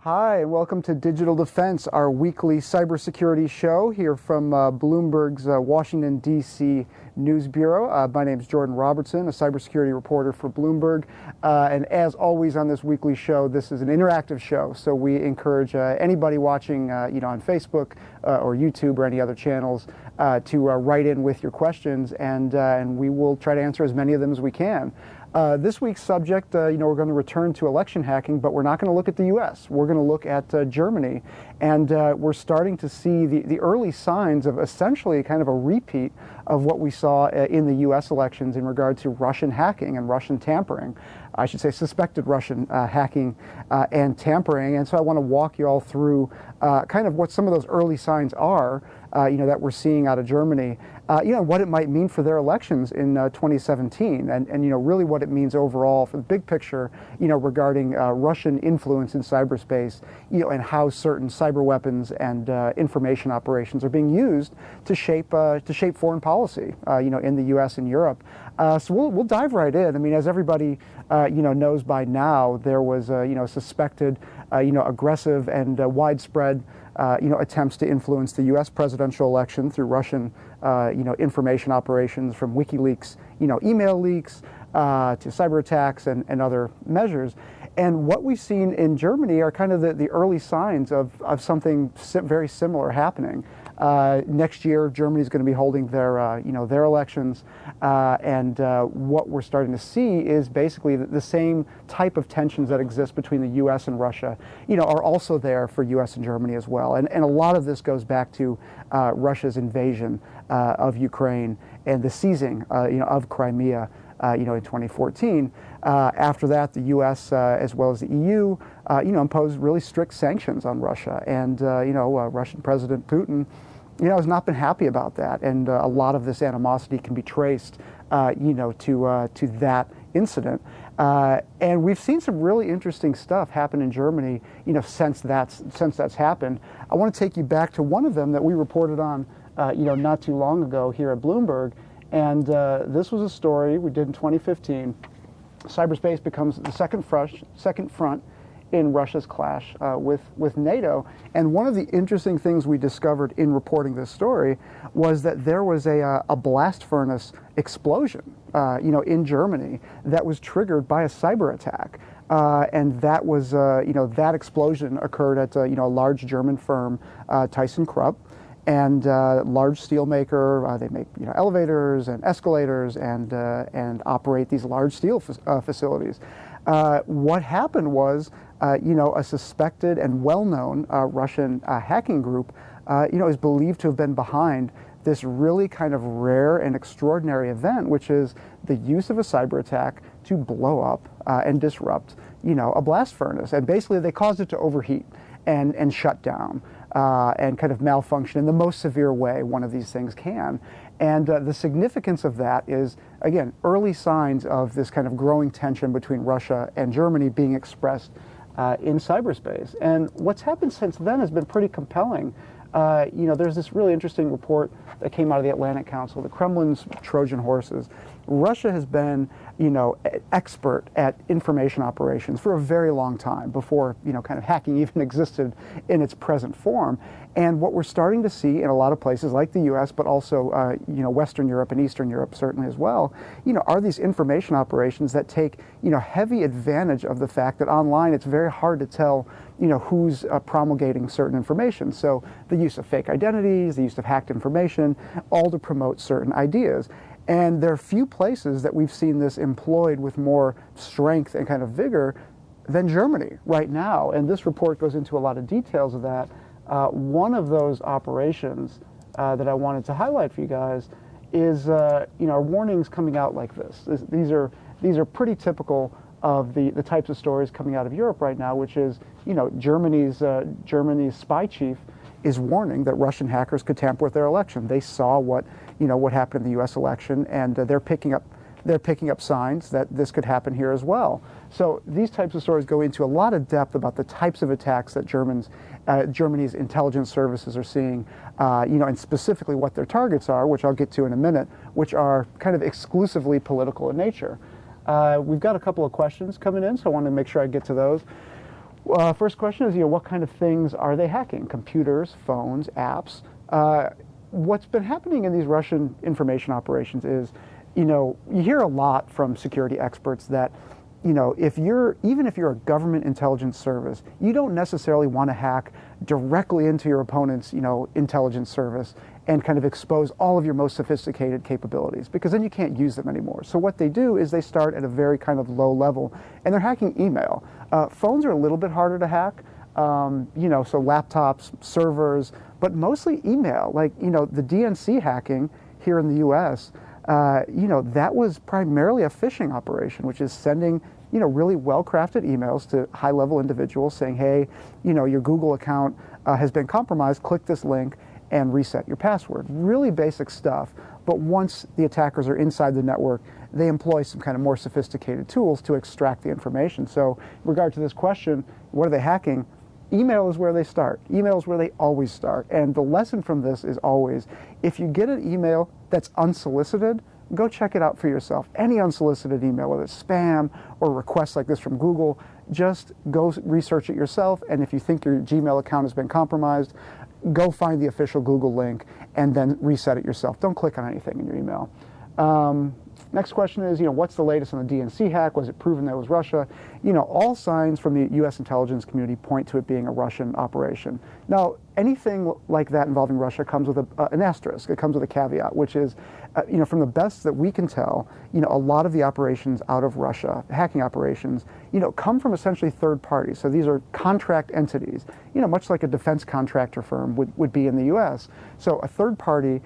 Hi, and welcome to Digital Defense, our weekly cybersecurity show here from Bloomberg's Washington, D.C. News Bureau. My name is Jordan Robertson, a cybersecurity reporter for Bloomberg. And as always on this weekly show, this is an interactive show, so we encourage anybody watching on Facebook or YouTube or any other channels to write in with your questions, and we will try to answer as many of them as we can. This week's subject, we're going to return to election hacking, but we're not going to look at the U.S. We're going to look at Germany, and we're starting to see the early signs of essentially kind of a repeat of what we saw in the U.S. elections in regard to Russian hacking and Russian tampering. I should say suspected Russian hacking and tampering. And so I want to walk you all through kind of what some of those early signs are, that we're seeing out of Germany, what it might mean for their elections in 2017, and really what it means overall for the big picture, regarding Russian influence in cyberspace, and how certain cyber weapons and information operations are being used to shape foreign policy, in the U.S. and Europe. So we'll dive right in. I mean, as everybody knows by now, there was suspected aggressive and widespread attempts to influence the U.S. presidential election through Russian information operations, from WikiLeaks email leaks to cyber attacks and other measures. And what we've seen in Germany are kind of the early signs of something very similar happening. Next year, Germany is going to be holding their elections, and what we're starting to see is basically the same type of tensions that exist between the U.S. and Russia, are also there for U.S. and Germany as well. And a lot of this goes back to Russia's invasion of Ukraine and the seizing, of Crimea, in 2014. After that, the U.S. As well as the EU, imposed really strict sanctions on Russia, and Russian President Putin, has not been happy about that, and a lot of this animosity can be traced, to that incident. And we've seen some really interesting stuff happen in Germany, since that's happened. I want to take you back to one of them that we reported on, not too long ago here at Bloomberg. And this was a story we did in 2015. Cyberspace becomes the second front in Russia's clash with NATO. And one of the interesting things we discovered in reporting this story was that there was a blast furnace explosion, in Germany that was triggered by a cyber attack. And that was, that explosion occurred at, a large German firm, ThyssenKrupp. And large steel maker, they make elevators and escalators and operate these large steel facilities. What happened was, a suspected and well-known Russian hacking group, is believed to have been behind this really kind of rare and extraordinary event, which is the use of a cyber attack to blow up and disrupt, a blast furnace. And basically, they caused it to overheat and shut down. And kind of malfunction in the most severe way one of these things can. And the significance of that is, again, early signs of this kind of growing tension between Russia and Germany being expressed in cyberspace. And what's happened since then has been pretty compelling. There's this really interesting report that came out of the Atlantic Council, the Kremlin's Trojan horses. Russia has been, expert at information operations for a very long time before, kind of hacking even existed in its present form. And what we're starting to see in a lot of places like the U.S., but also, Western Europe and Eastern Europe certainly as well, are these information operations that take, heavy advantage of the fact that online it's very hard to tell, who's promulgating certain information. So the use of fake identities, the use of hacked information, all to promote certain ideas. And there are few places that we've seen this employed with more strength and kind of vigor than Germany right now. And this report goes into a lot of details of that. One of those operations that I wanted to highlight for you guys is, warnings coming out like this. These are pretty typical of the types of stories coming out of Europe right now, which is, Germany's spy chief is warning that Russian hackers could tamper with their election. They saw what happened in the U.S. election, and they're picking up signs that this could happen here as well. So these types of stories go into a lot of depth about the types of attacks that Germany's intelligence services are seeing, and specifically what their targets are, which I'll get to in a minute, which are kind of exclusively political in nature. We've got a couple of questions coming in, so I want to make sure I get to those. First question is, what kind of things are they hacking? Computers, phones, apps. What's been happening in these Russian information operations is, you hear a lot from security experts that, even if you're a government intelligence service, you don't necessarily want to hack directly into your opponent's, intelligence service and kind of expose all of your most sophisticated capabilities, because then you can't use them anymore. So what they do is they start at a very kind of low level, and they're hacking email. Phones are a little bit harder to hack, so laptops, servers, but mostly email. Like, the DNC hacking here in the U.S., that was primarily a phishing operation, which is sending, really well-crafted emails to high-level individuals saying, hey, your Google account has been compromised, click this link and reset your password. Really basic stuff, but once the attackers are inside the network, they employ some kind of more sophisticated tools to extract the information. So in regard to this question, what are they hacking? Email is where they start. Email is where they always start. And the lesson from this is always, if you get an email that's unsolicited, go check it out for yourself. Any unsolicited email, whether it's spam or requests like this from Google, just go research it yourself. And if you think your Gmail account has been compromised, go find the official Google link and then reset it yourself. Don't click on anything in your email. Next question is, what's the latest on the DNC hack? Was it proven that it was Russia? All signs from the U.S. intelligence community point to it being a Russian operation. Now, anything like that involving Russia comes with an asterisk. It comes with a caveat, which is, from the best that we can tell, a lot of the operations out of Russia, hacking operations, come from essentially third parties. So these are contract entities, much like a defense contractor firm would be in the U.S. So a third party,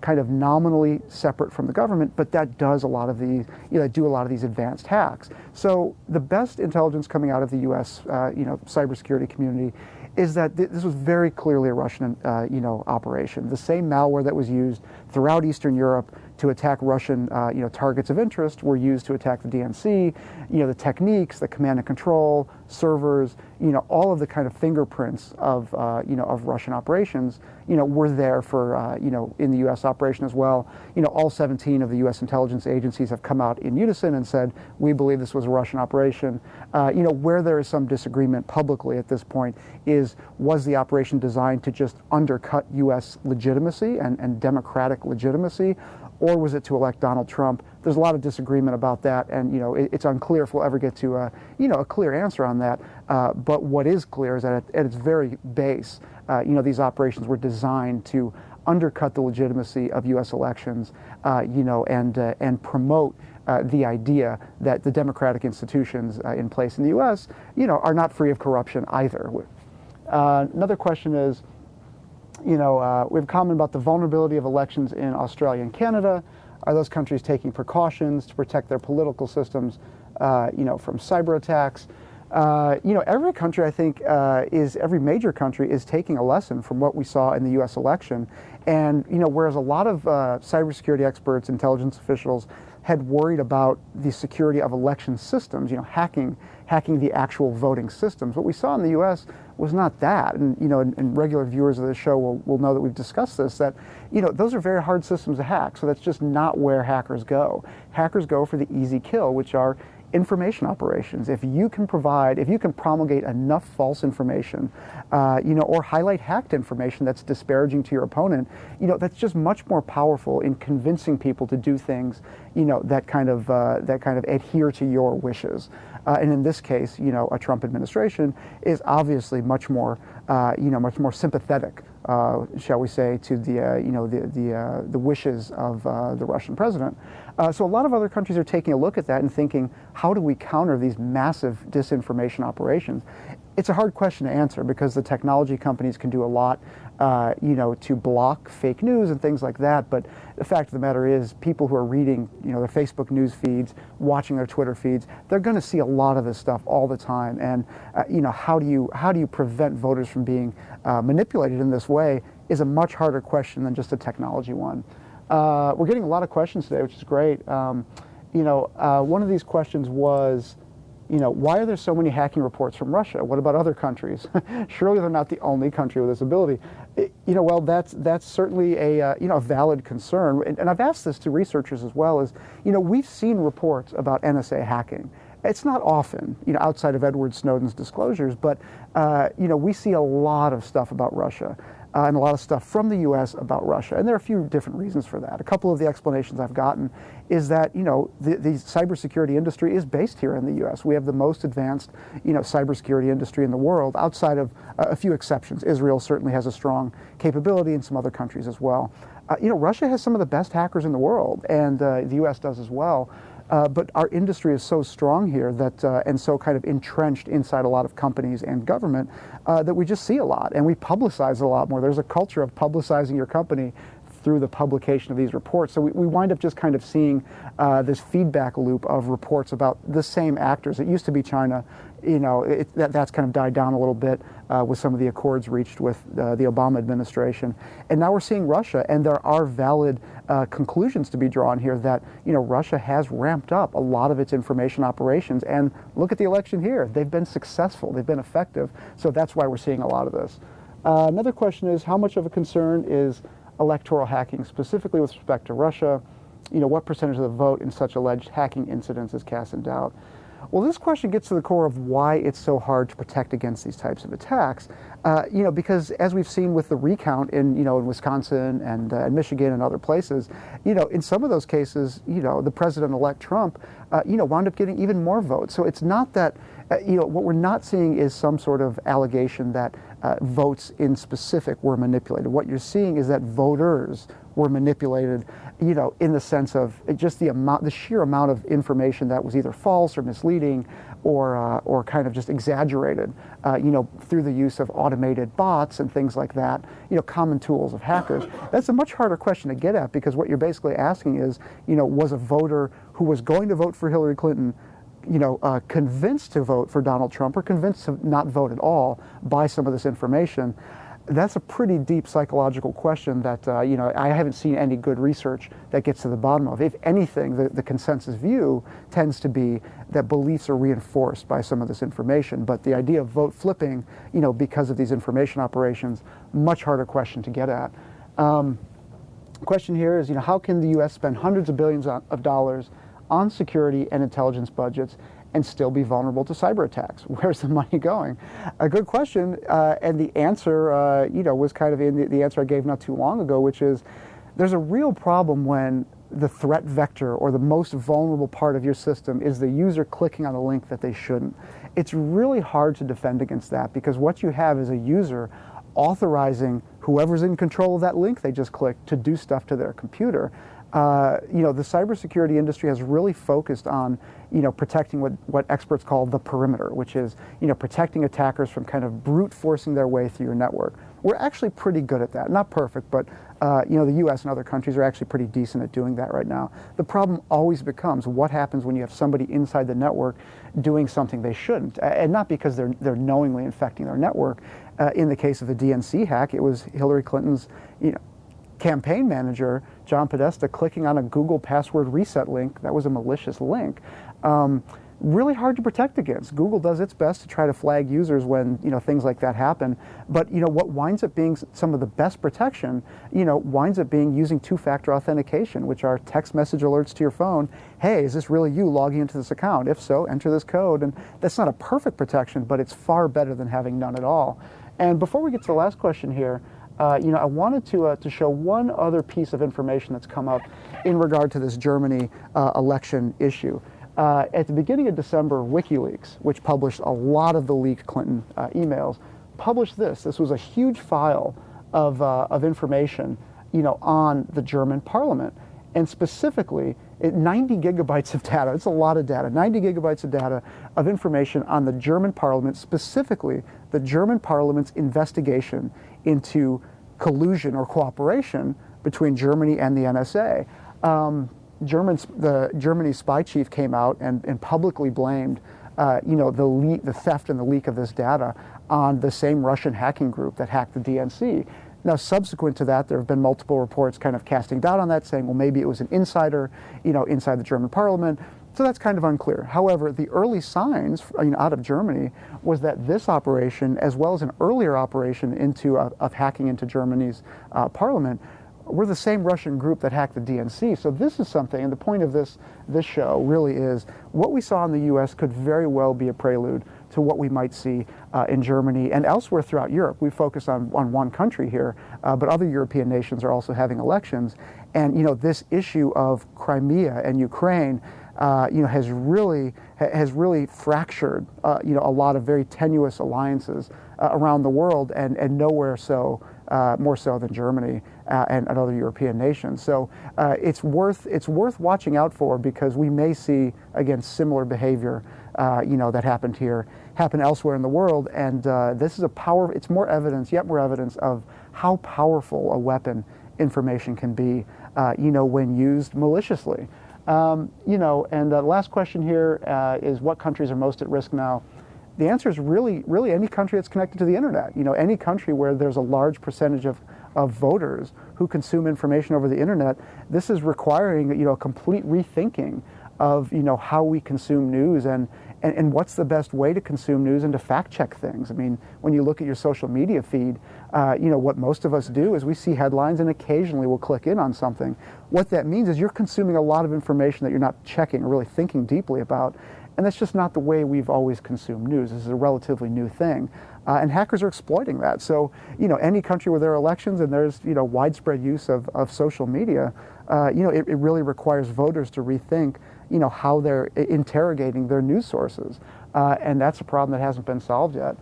kind of nominally separate from the government, but that does a lot of these, do a lot of these advanced hacks. So the best intelligence coming out of the U.S., cybersecurity community is that this was very clearly a Russian, operation. The same malware that was used throughout Eastern Europe to attack Russian, targets of interest were used to attack the DNC. The techniques, the command and control, servers, all of the kind of fingerprints of, of Russian operations, were there for, in the U.S. operation as well. All 17 of the U.S. intelligence agencies have come out in unison and said, we believe this was a Russian operation. Where there is some disagreement publicly at this point is, was the operation designed to just undercut U.S. legitimacy and democratic legitimacy, or was it to elect Donald Trump? There's a lot of disagreement about that, and it's unclear if we'll ever get to a clear answer on that. But what is clear is that at its very base, these operations were designed to undercut the legitimacy of U.S. elections, and promote the idea that the democratic institutions in place in the U.S., are not free of corruption either. Another question is, we have a comment about the vulnerability of elections in Australia and Canada. Are those countries taking precautions to protect their political systems, from cyber attacks? Every country, I think, every major country is taking a lesson from what we saw in the U.S. election. And, whereas a lot of cybersecurity experts, intelligence officials had worried about the security of election systems, hacking the actual voting systems, what we saw in the U.S. was not that. And, and regular viewers of the show will know that we've discussed this, that, those are very hard systems to hack. So that's just not where hackers go. Hackers go for the easy kill, which are information operations. If you can promulgate enough false information, or highlight hacked information that's disparaging to your opponent, that's just much more powerful in convincing people to do things, that kind of adhere to your wishes. And in this case, a Trump administration is obviously much more sympathetic, shall we say, to the wishes of the Russian president. So a lot of other countries are taking a look at that and thinking, how do we counter these massive disinformation operations? It's a hard question to answer because the technology companies can do a lot, to block fake news and things like that. But the fact of the matter is, people who are reading, their Facebook news feeds, watching their Twitter feeds, they're going to see a lot of this stuff all the time. And how do you prevent voters from being manipulated in this way is a much harder question than just a technology one. We're getting a lot of questions today, which is great. One of these questions was, why are there so many hacking reports from Russia? What about other countries? Surely they're not the only country with this ability. Well, that's certainly a valid concern. And I've asked this to researchers as well. We've seen reports about NSA hacking, It's not often, outside of Edward Snowden's disclosures, but we see a lot of stuff about Russia. And a lot of stuff from the U.S. about Russia. And there are a few different reasons for that. A couple of the explanations I've gotten is that, the cybersecurity industry is based here in the U.S. We have the most advanced, cybersecurity industry in the world, outside of a few exceptions. Israel certainly has a strong capability, and some other countries as well. Russia has some of the best hackers in the world, and the U.S. does as well. But our industry is so strong here that, and so kind of entrenched inside a lot of companies and government, that we just see a lot, and we publicize a lot more. There's a culture of publicizing your company through the publication of these reports. So we wind up just kind of seeing this feedback loop of reports about the same actors. It used to be China. That's kind of died down a little bit with some of the accords reached with the Obama administration. And now we're seeing Russia, and there are valid conclusions to be drawn here that, Russia has ramped up a lot of its information operations. And look at the election here. They've been successful. They've been effective. So that's why we're seeing a lot of this. Another question is, how much of a concern is electoral hacking, specifically with respect to Russia? What percentage of the vote in such alleged hacking incidents is cast in doubt? Well, this question gets to the core of why it's so hard to protect against these types of attacks. Because as we've seen with the recount in Wisconsin and Michigan and other places, in some of those cases, the president-elect Trump, wound up getting even more votes. So it's not that, what we're not seeing is some sort of allegation that votes in specific were manipulated. What you're seeing is that voters were manipulated, in the sense of just the sheer amount of information that was either false or misleading or kind of just exaggerated, through the use of automated bots and things like that, common tools of hackers. That's a much harder question to get at, because what you're basically asking is, was a voter who was going to vote for Hillary Clinton convinced to vote for Donald Trump, or convinced to not vote at all by some of this information? That's a pretty deep psychological question that, I haven't seen any good research that gets to the bottom of. If anything, the consensus view tends to be that beliefs are reinforced by some of this information. But the idea of vote flipping, because of these information operations, much harder question to get at. Question here is, how can the U.S. spend hundreds of billions of dollars on security and intelligence budgets and still be vulnerable to cyber attacks? Where's the money going? A good question, and the answer, was kind of in the answer I gave not too long ago, which is there's a real problem when the threat vector or the most vulnerable part of your system is the user clicking on a link that they shouldn't. It's really hard to defend against that, because what you have is a user authorizing whoever's in control of that link they just clicked to do stuff to their computer. The cybersecurity industry has really focused on, protecting what experts call the perimeter, which is, protecting attackers from kind of brute forcing their way through your network. We're actually pretty good at that. Not perfect, but, the U.S. and other countries are actually pretty decent at doing that right now. The problem always becomes what happens when you have somebody inside the network doing something they shouldn't, and not because they're knowingly infecting their network. In the case of the DNC hack, it was Hillary Clinton's, campaign manager, John Podesta, clicking on a Google password reset link. That was a malicious link. Really hard to protect against. Google does its best to try to flag users when, things like that happen. But, what winds up being some of the best protection, winds up being using two-factor authentication, which are text message alerts to your phone. Hey, is this really you logging into this account? If so, enter this code. And that's not a perfect protection, but it's far better than having none at all. And before we get to the last question here, I wanted to show one other piece of information that's come up in regard to this Germany election issue. At the beginning of December, WikiLeaks, which published a lot of the leaked Clinton emails, published this. This was a huge file of information, on the German parliament. And specifically, 90 gigabytes of data. It's a lot of data. 90 gigabytes of data of information on the German parliament, specifically the German parliament's investigation into collusion or cooperation between Germany and the NSA. Germany's spy chief came out and publicly blamed, the theft and the leak of this data on the same Russian hacking group that hacked the DNC. Now, subsequent to that, there have been multiple reports kind of casting doubt on that, saying, well, maybe it was an insider, inside the German parliament. So that's kind of unclear. However, the early signs out of Germany was that this operation, as well as an earlier operation of hacking into Germany's parliament, we're the same Russian group that hacked the DNC. So this is something, and the point of this show really is what we saw in the U.S. could very well be a prelude to what we might see in Germany and elsewhere throughout Europe. We focus on one country here, but other European nations are also having elections. And this issue of Crimea and Ukraine, has really fractured a lot of very tenuous alliances around the world, and nowhere more so than Germany and other European nations. So it's worth watching out for, because we may see again similar behavior that happened here happen elsewhere in the world. And this is it's more evidence, yet more evidence of how powerful a weapon information can be, when used maliciously. And the last question here is, what countries are most at risk now? The answer is really any country that's connected to the internet. Any country where there's a large percentage of voters who consume information over the internet. This is requiring a complete rethinking of how we consume news and what's the best way to consume news and to fact check things. I mean, when you look at your social media feed, what most of us do is we see headlines and occasionally we'll click in on something. What that means is you're consuming a lot of information that you're not checking or really thinking deeply about. And that's just not the way we've always consumed news. This is a relatively new thing. And hackers are exploiting that. So, any country where there are elections and there's, widespread use of social media, it really requires voters to rethink, how they're interrogating their news sources. And that's a problem that hasn't been solved yet.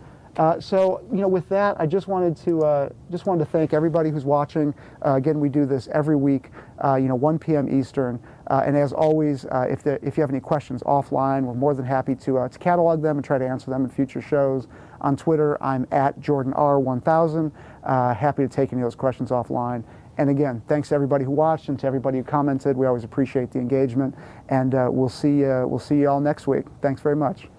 So, with that, I just wanted to thank everybody who's watching. Again, we do this every week, 1 p.m. Eastern. And as always, if you have any questions offline, we're more than happy to catalog them and try to answer them in future shows. On Twitter, I'm at JordanR1000. Happy to take any of those questions offline. And again, thanks to everybody who watched and to everybody who commented. We always appreciate the engagement. And we'll see you all next week. Thanks very much.